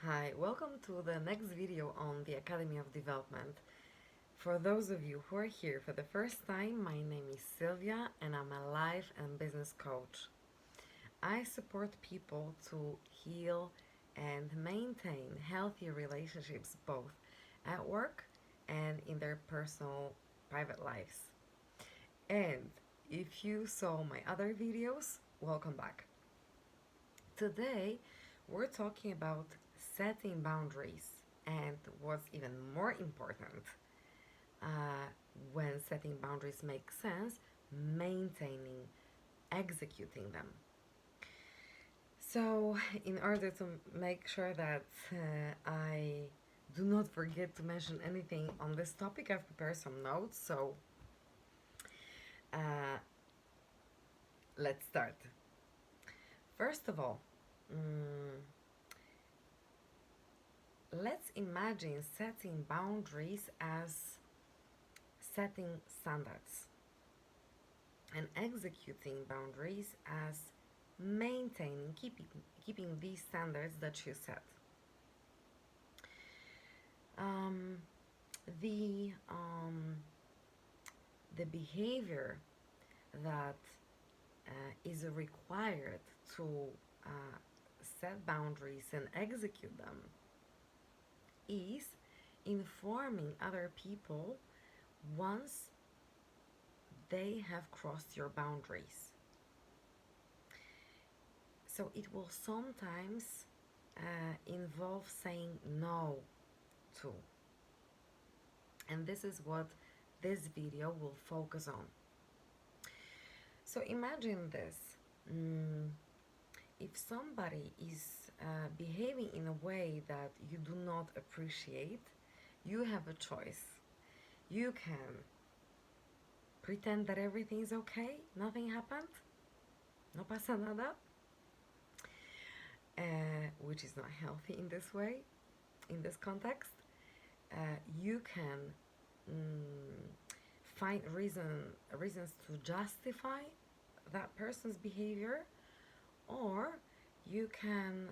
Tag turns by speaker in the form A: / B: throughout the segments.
A: Hi, welcome to the next video on the Academy of Development. For those of you who are here for the first time, my name is Sylwia and I'm a life and business coach. I support people to heal and maintain healthy relationships both at work and in their personal private lives. And if you saw my other videos, welcome back. Today, we're talking about setting boundaries and what's even more important uh, when setting boundaries make sense, maintaining, executing them. So, in order to make sure that I do not forget to mention anything on this topic, I've prepared some notes. So, uh, let's start. First of all, mm, let's imagine setting boundaries as setting standards and executing boundaries as maintaining, keeping these standards that you set. Um, the um, the behavior that is required to uh, set boundaries and execute them is informing other people once they have crossed your boundaries. So it will sometimes involve saying no to. And this is what this video will focus on. So imagine this. Mm, if somebody is behaving in a way that you do not appreciate, you have a choice. You can pretend that everything is okay, nothing happened, no pasa nada, which is not healthy in this way, in this context. You can mm, find reasons to justify that person's behavior, or you can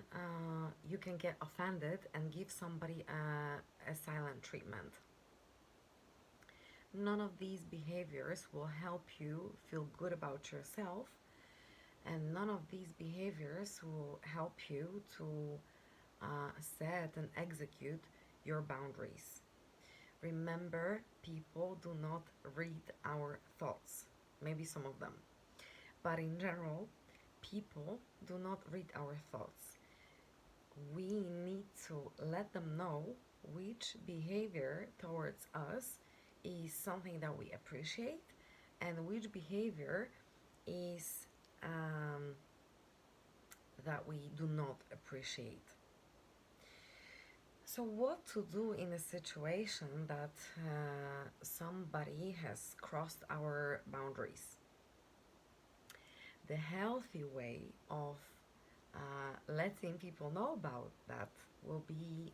A: get offended and give somebody a silent treatment. None of these behaviors will help you feel good about yourself, and none of these behaviors will help you to set and execute your boundaries. Remember, people do not read our thoughts, maybe some of them, but in general, people do not read our thoughts. We need to let them know which behavior towards us is something that we appreciate and which behavior is that we do not appreciate. So, what to do in a situation that somebody has crossed our boundaries? The healthy way of letting people know about that will be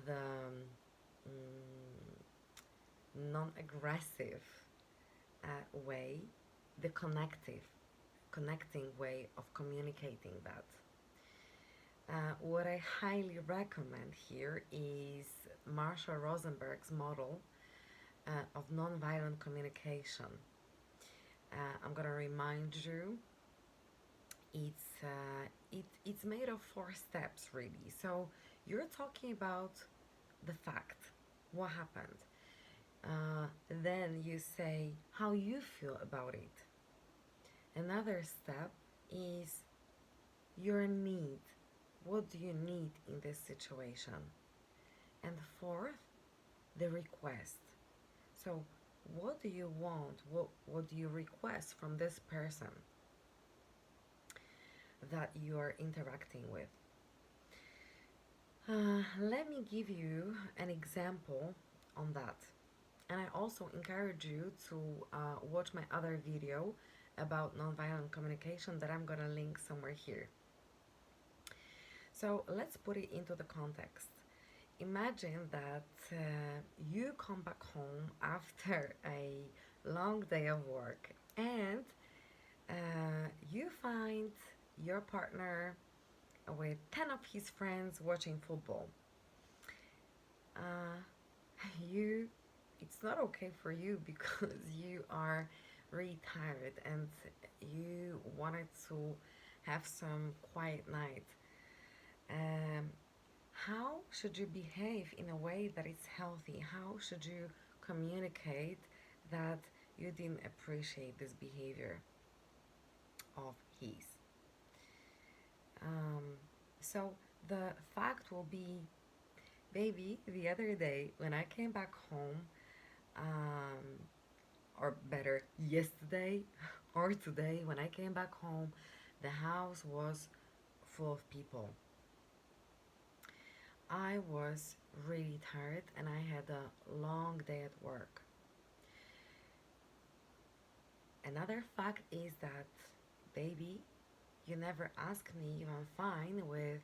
A: the non-aggressive way, the connecting way of communicating that. What I highly recommend here is Marshall Rosenberg's model of nonviolent communication. I'm gonna remind you, it's made of 4 steps really. So you're talking about the fact, what happened. Then you say how you feel about it. Another step is your need. What do you need in this situation? And fourth, the request. So, what do you want? What do you request from this person that you are interacting with? Let me give you an example on that. And I also encourage you to watch my other video about nonviolent communication that I'm gonna link somewhere here. So let's put it into the context. Imagine that you come back home after a long day of work and you find your partner with 10 of his friends watching football. Uh, you, it's not okay for you because you are really tired and you wanted to have some quiet night. Um, how should you behave in a way that is healthy? How should you communicate that you didn't appreciate this behavior of his? Um, so the fact will be, baby, the other day when I came back home, um, or better, yesterday or today when I came back home, the house was full of people. I was really tired and I had a long day at work. Another fact is that, baby, you never asked me if I'm fine with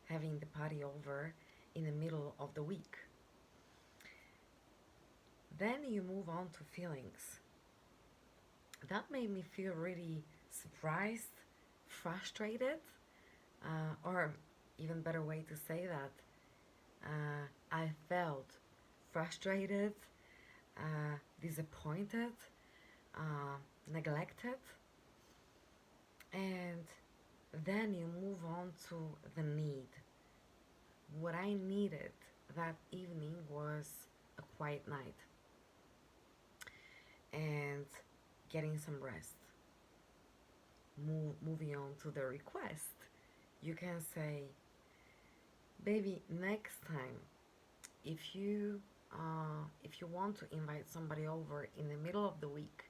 A: having the party over in the middle of the week. Then you move on to feelings. That made me feel really surprised, frustrated, or even better way to say that, I felt frustrated, disappointed, neglected, and then you move on to the need. What I needed that evening was a quiet night and getting some rest. Moving on to the request, you can say, baby, next time, if you want to invite somebody over in the middle of the week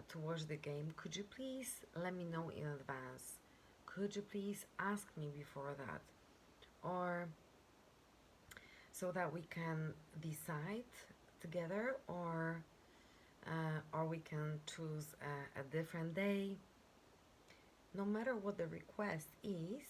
A: to watch the game, could you please let me know in advance? Could you please ask me before that? Or so that we can decide together, or we can choose a different day. No matter what the request is,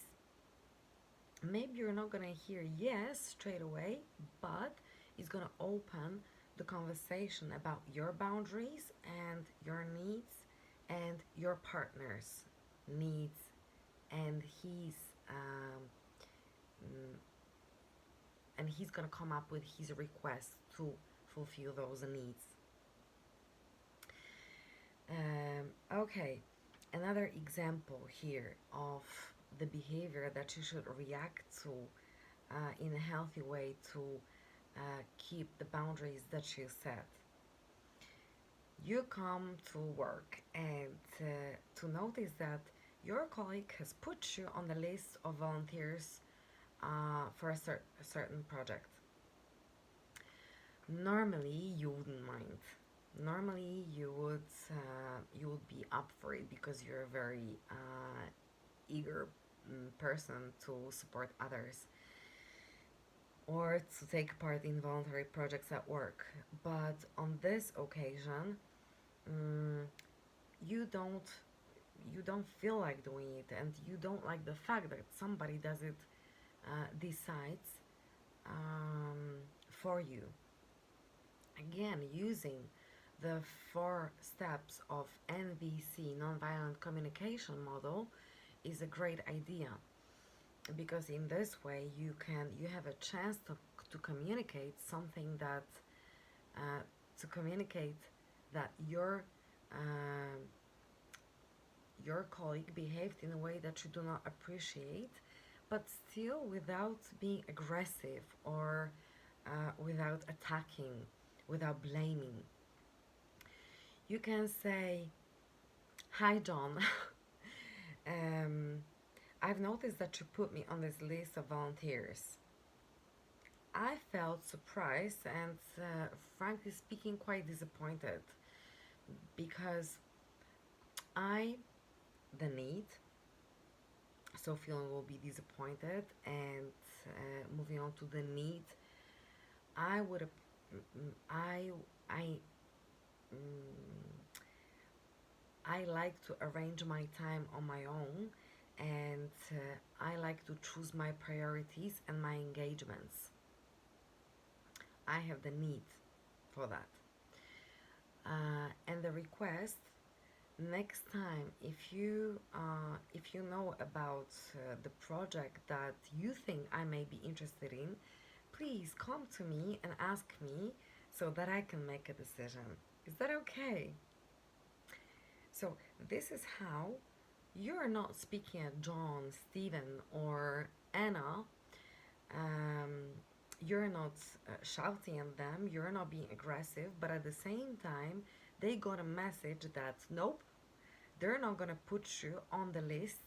A: maybe you're not gonna hear yes straight away, but it's gonna open the conversation about your boundaries and your needs and your partner's needs and um, mm, he's gonna come up with his request to fulfill those needs. Okay, another example here of the behavior that you should react to in a healthy way to keep the boundaries that you set. You come to work and to notice that your colleague has put you on the list of volunteers for a certain project. Normally, you wouldn't mind. Normally, you would be up for it because you're a very eager person to support others or to take part in voluntary projects at work. But on this occasion, um, you don't you don't feel like doing it, and you don't like the fact that somebody does it, decides for you. Again, using the 4 steps of NVC, nonviolent communication model, is a great idea because in this way you have a chance to communicate something that uh, to communicate that uh, your colleague behaved in a way that you do not appreciate, but still without being aggressive or without attacking, without blaming. You can say, "Hi, John. um, I've noticed that you put me on this list of volunteers. I felt surprised and, frankly speaking, quite disappointed because I, the need, so feeling will be disappointed and moving on to the need, I would have, I, I like to arrange my time on my own and I like to choose my priorities and my engagements. I have the need for that. And the request Next time, if you know about the project that you think I may be interested in, please come to me and ask me so that I can make a decision. Is that okay? So this is how you're not speaking at John, Stephen, or Anna. Um, you're not shouting at them. You're not being aggressive, but at the same time, they got a message that nope, they're not gonna put you on the list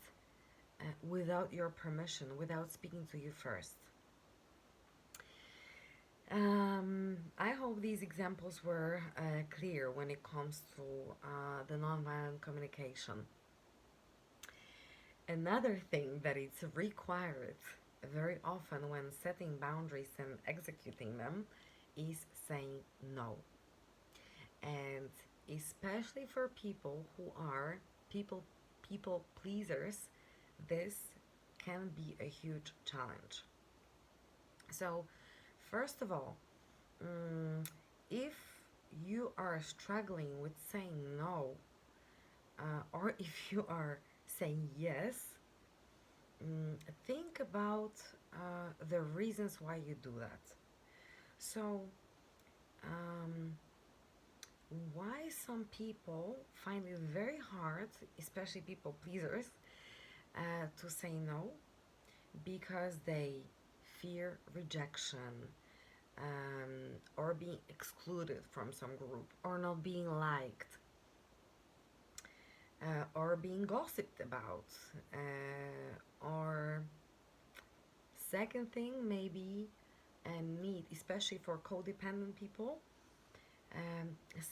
A: without your permission, without speaking to you first. I hope these examples were clear when it comes to the nonviolent communication. Another thing that is required very often when setting boundaries and executing them is saying no. And especially for people who are people people pleasers, this can be a huge challenge. So, first of all, if you are struggling with saying no, or if you are saying yes, think about the reasons why you do that. So, um, why some people find it very hard, especially people pleasers, to say no? Because they fear rejection, or being excluded from some group, or not being liked, or being gossiped about, or second thing, maybe a need, especially for codependent people.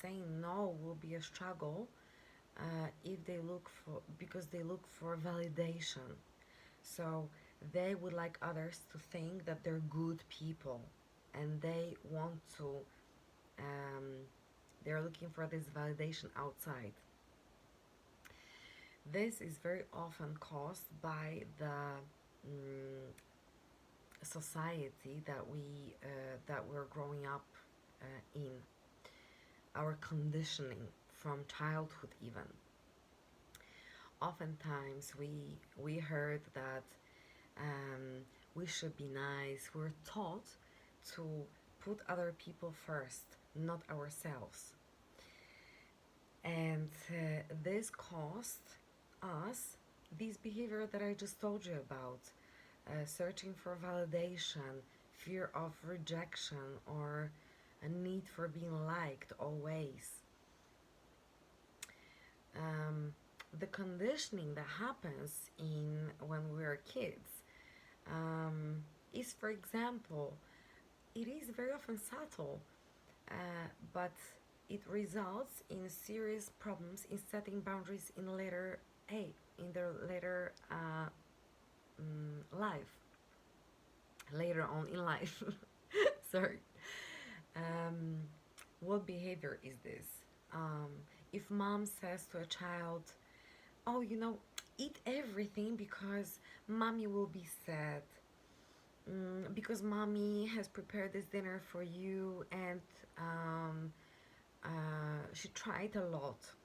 A: Saying no will be a struggle if they look for because they look for validation. So they would like others to think that they're good people, and they want to. Um, they're looking for this validation outside. This is very often caused by the society that we're growing up in, our conditioning from childhood even. Oftentimes we heard that we should be nice. We're taught to put other people first, not ourselves, and this caused us this behavior that I just told you about, searching for validation, fear of rejection, or a need for being liked always. Um, the conditioning that happens in when we're kids is, for example, it is very often subtle, but it results in serious problems in setting boundaries in later in their later life, later on in life. Sorry. Um, what behavior is this? Um, if mom says to a child, "Oh, eat everything because mommy will be sad. Because mommy has prepared this dinner for you, and she tried a lot."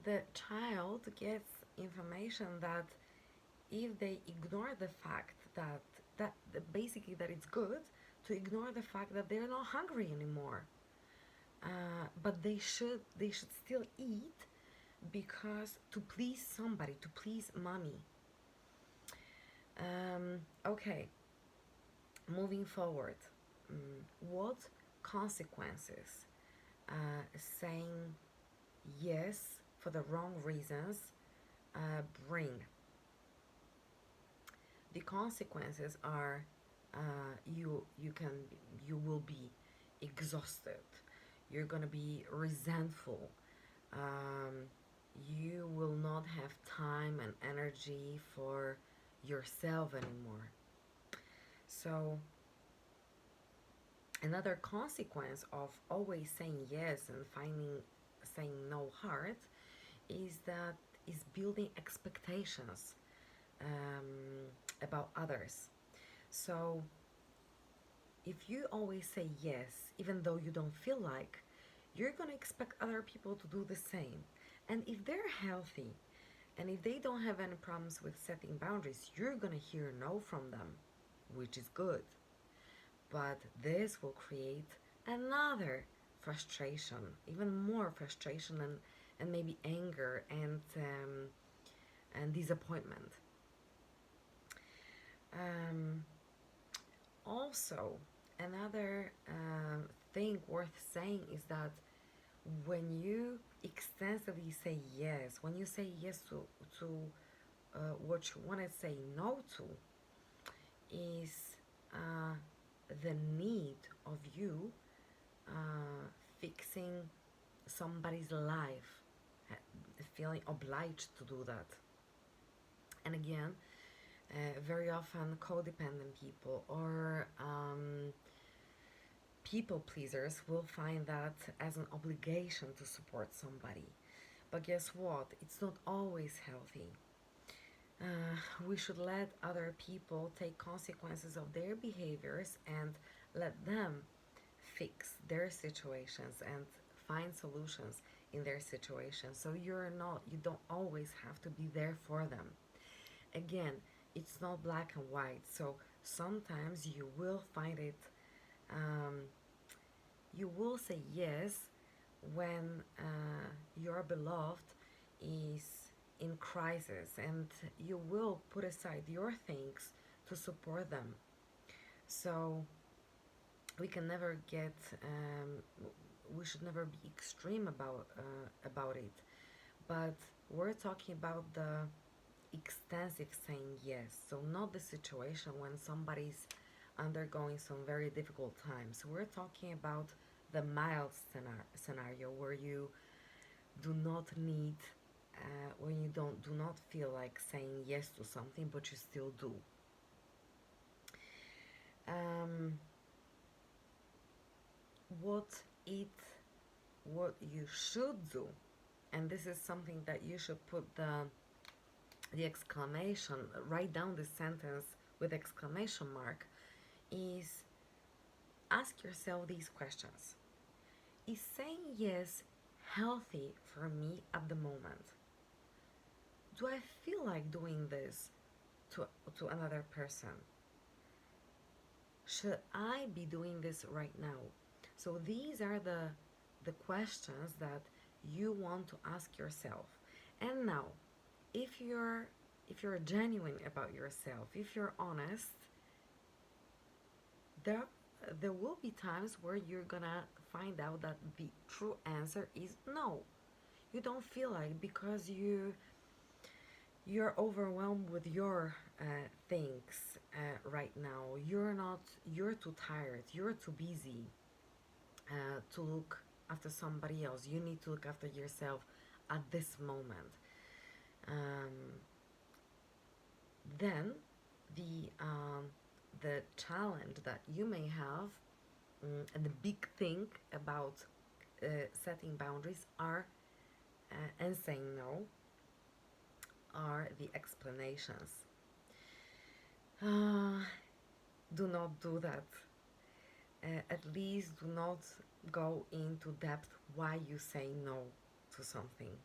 A: The child gets information that if they ignore the fact that basically that it's good to ignore the fact that they're not hungry anymore, but they should still eat because to please somebody, to please mommy. Okay, moving forward, what consequences saying yes for the wrong reasons bring? The consequences are you will be exhausted. You're gonna be resentful. Um, you will not have time and energy for yourself anymore. So another consequence of always saying yes and finding saying no hard is building expectations about others. So if you always say yes, even though you don't feel like, you're going to expect other people to do the same. And if they're healthy and if they don't have any problems with setting boundaries, you're going to hear no from them, which is good. But this will create another frustration, even more frustration, and maybe anger and disappointment. Um, Also, another thing worth saying is that when you extensively say yes, when you say yes to what you want to say no to, is uh, the need of you uh, fixing somebody's life, uh, feeling obliged to do that. And again, very often codependent people or people pleasers will find that as an obligation to support somebody. But guess what? It's not always healthy. We should let other people take consequences of their behaviors and let them fix their situations and find solutions in their situations. So you don't always have to be there for them. Again, it's not black and white. So sometimes you will find it, um, you will say yes when your beloved is in crisis, and you will put aside your things to support them. So we can never get, we should never be extreme about it. But we're talking about the extensive saying yes. So not the situation when somebody's undergoing some very difficult times. We're talking about the mild scenario where you do not need, when you do not feel like saying yes to something, but you still do. Um, what it what you should do, and this is something that you should put the exclamation, write down this sentence with exclamation mark, is ask yourself these questions. Is saying yes healthy for me at the moment? Do I feel like doing this to, to another person? Should I be doing this right now? So these are the questions that you want to ask yourself. And now, if you're genuine about yourself, if you're honest, there there will be times where you're gonna find out that the true answer is no. You don't feel like, because you're overwhelmed with your things right now. You're too tired, you're too busy to look after somebody else. You need to look after yourself at this moment. um, then the challenge that you may have, and the big thing about setting boundaries are and saying no are the explanations. uh, do not do that. At least do not go into depth why you say no to something.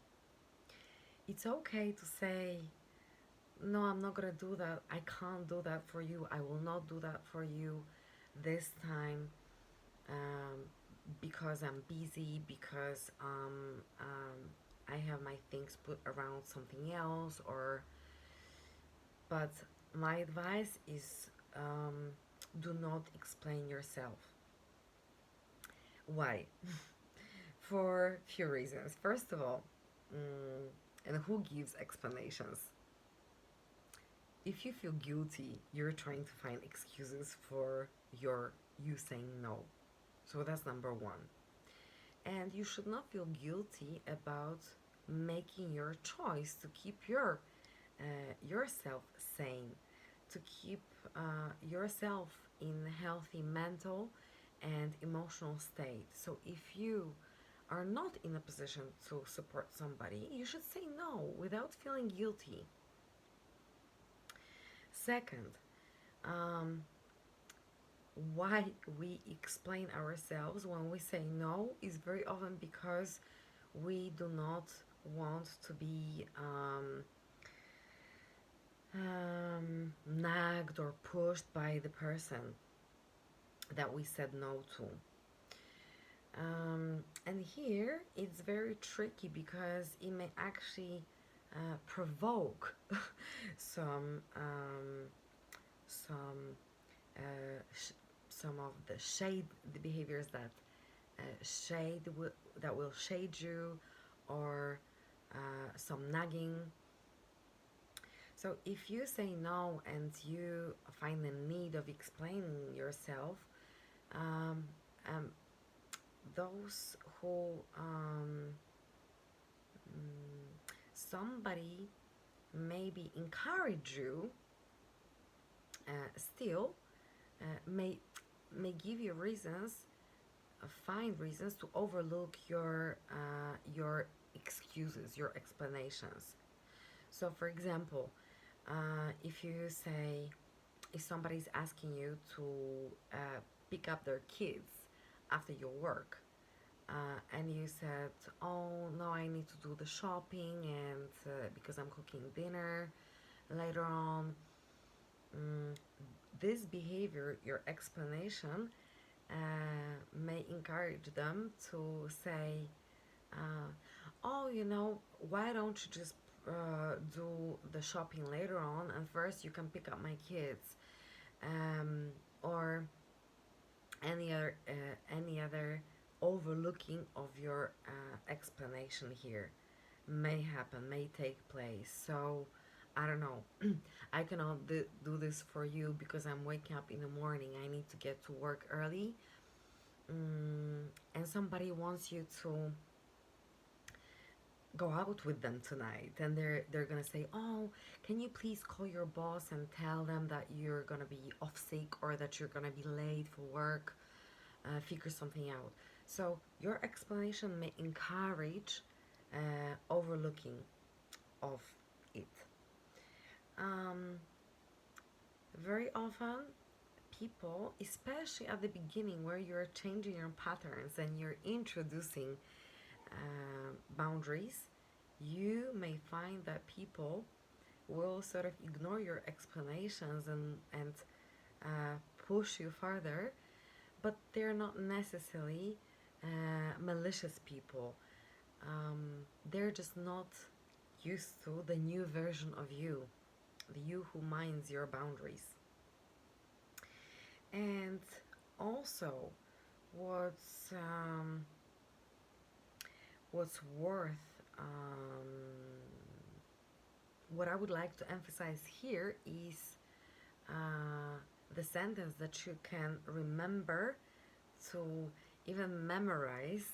A: It's okay to say, no, I'm not gonna do that. I can't do that for you. I will not do that for you this time, um, because I'm busy, because I have my things put around something else, or. But my advice is, do not explain yourself. Why? For few reasons. First of all, and who gives explanations? If you feel guilty, you're trying to find excuses for you saying no. So that's number one. And you should not feel guilty about making your choice to keep yourself sane, to keep yourself in a healthy mental and emotional state. So if you are not in a position to support somebody, you should say no without feeling guilty. Second, um, why we explain ourselves when we say no is very often because we do not want to be nagged or pushed by the person that we said no to. And here it's very tricky because it may actually provoke some some sh- some of the behaviors that that will shade you, or some nagging. So if you say no and you find the need of explaining yourself, um, um, those who somebody maybe encourage you still may give you reasons, find reasons to overlook your excuses, your explanations. So, for example, if you say, if somebody's asking you to pick up their kids after your work, and you said, "Oh no, I need to do the shopping, and because I'm cooking dinner later on." This behavior, your explanation, may encourage them to say, "Oh, why don't you just do the shopping later on, and first you can pick up my kids," or any other overlooking of your explanation here may take place. So I don't know. I cannot do this for you because I'm waking up in the morning. I need to get to work early, and somebody wants you to go out with them tonight, and they're gonna say, "Oh, can you please call your boss and tell them that you're gonna be off sick, or that you're gonna be late for work, figure something out." So your explanation may encourage overlooking of it. um, Very often people, especially at the beginning where you're changing your patterns and you're introducing boundaries, you may find that people will sort of ignore your explanations and push you further, but they're not necessarily malicious people. They're just not used to the new version of you, the you who minds your boundaries. And also, what's what's worth what I would like to emphasize here is the sentence that you can remember, to even memorize,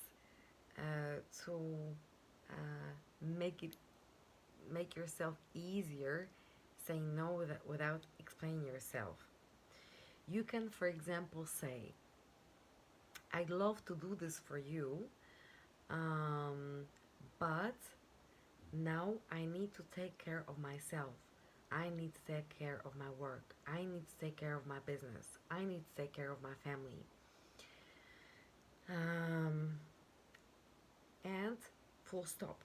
A: to make yourself easier saying no without explaining yourself. You can, for example, say, "I'd love to do this for you, but now I need to take care of myself. I need to take care of my work. I need to take care of my business. I need to take care of my family." Um, and full stop,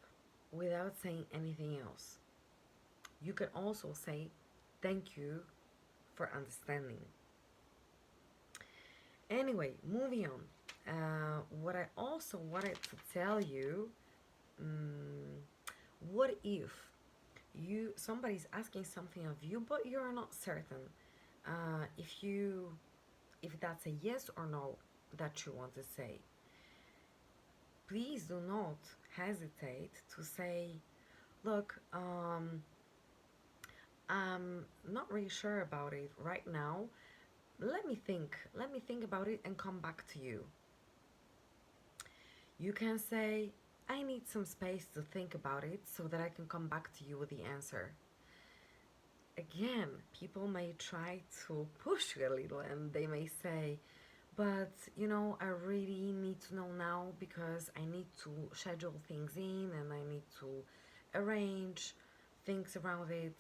A: without saying anything else. You can also say, "Thank you for understanding." Anyway, moving on. What I also wanted to tell you, what if somebody's asking something of you, but you're not certain if that's a yes or no that you want to say. Please do not hesitate to say, "Look, I'm not really sure about it right now. Let me think about it and come back to you." You can say, "I need some space to think about it so that I can come back to you with the answer." Again, people may try to push you a little, and they may say, "But I really need to know now because I need to schedule things in, and I need to arrange things around it."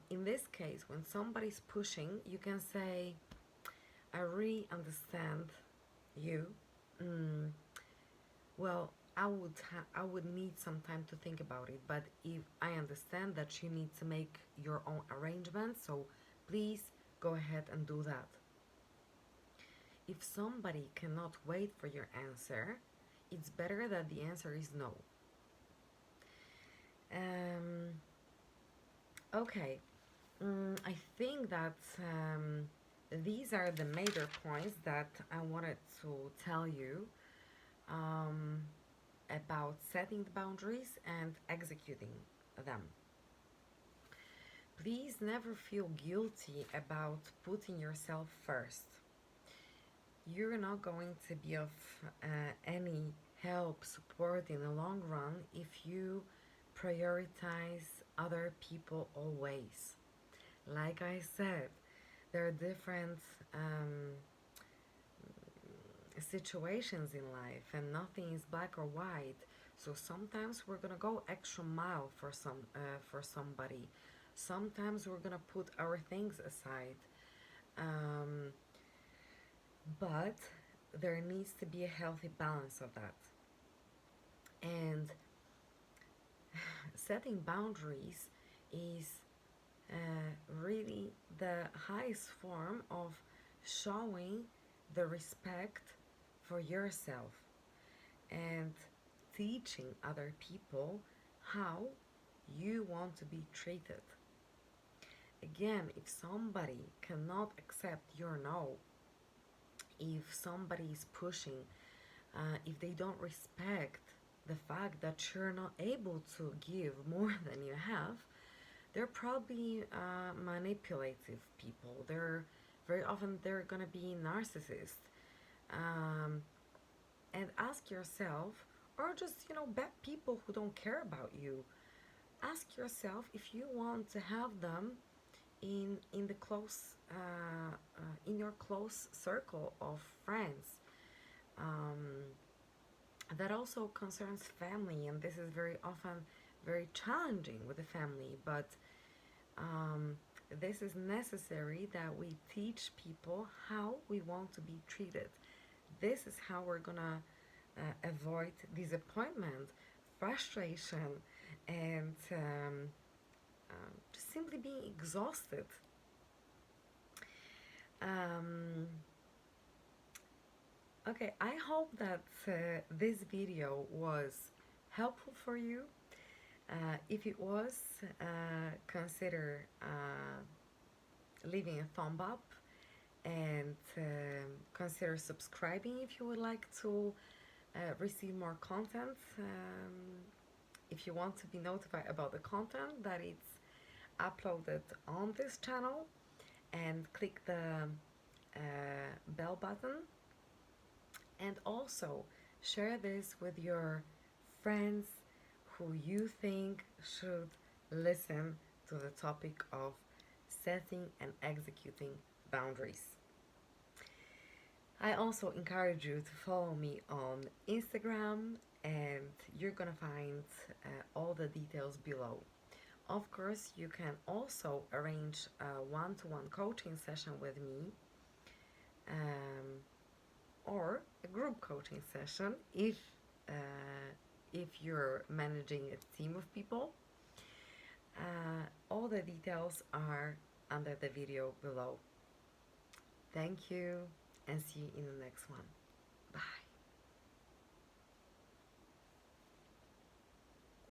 A: In this case, when somebody's pushing, you can say, I really understand you. Mm, well, I would need some time to think about it, but if I understand that you need to make your own arrangements, so please go ahead and do that. If somebody cannot wait for your answer, it's better that the answer is no. Um, okay, I think that these are the major points that I wanted to tell you um, about setting the boundaries and executing them. Please never feel guilty about putting yourself first. You're not going to be of any help, support in the long run if you prioritize other people always. Like I said, there are different situations in life, and nothing is black or white. So sometimes we're gonna go extra mile for somebody. Sometimes we're gonna put our things aside. Um, but there needs to be a healthy balance of that. And setting boundaries is really the highest form of showing the respect for yourself and teaching other people how you want to be treated. Again, if somebody cannot accept your no, if somebody is pushing, if they don't respect the fact that you're not able to give more than you have, they're probably manipulative people. They're very often they're gonna be narcissists. Um, and ask yourself, or just bet people who don't care about you. Ask yourself if you want to have them in the close in your close circle of friends. Um, that also concerns family, and this is very often very challenging with the family, but um, this is necessary that we teach people how we want to be treated. This is how we're gonna avoid disappointment, frustration, and just simply being exhausted. Um, okay, I hope that this video was helpful for you. If it was, consider leaving a thumb up and consider subscribing if you would like to receive more content. If you want to be notified about the content that it's uploaded on this channel, and click the bell button, and also share this with your friends who you think should listen to the topic of setting and executing boundaries. I also encourage you to follow me on Instagram, and you're gonna find all the details below. Of course, you can also arrange a one-to-one coaching session with me, or a group coaching session if you're managing a team of people. All the details are under the video below. Thank you, and see you in the next one. Bye.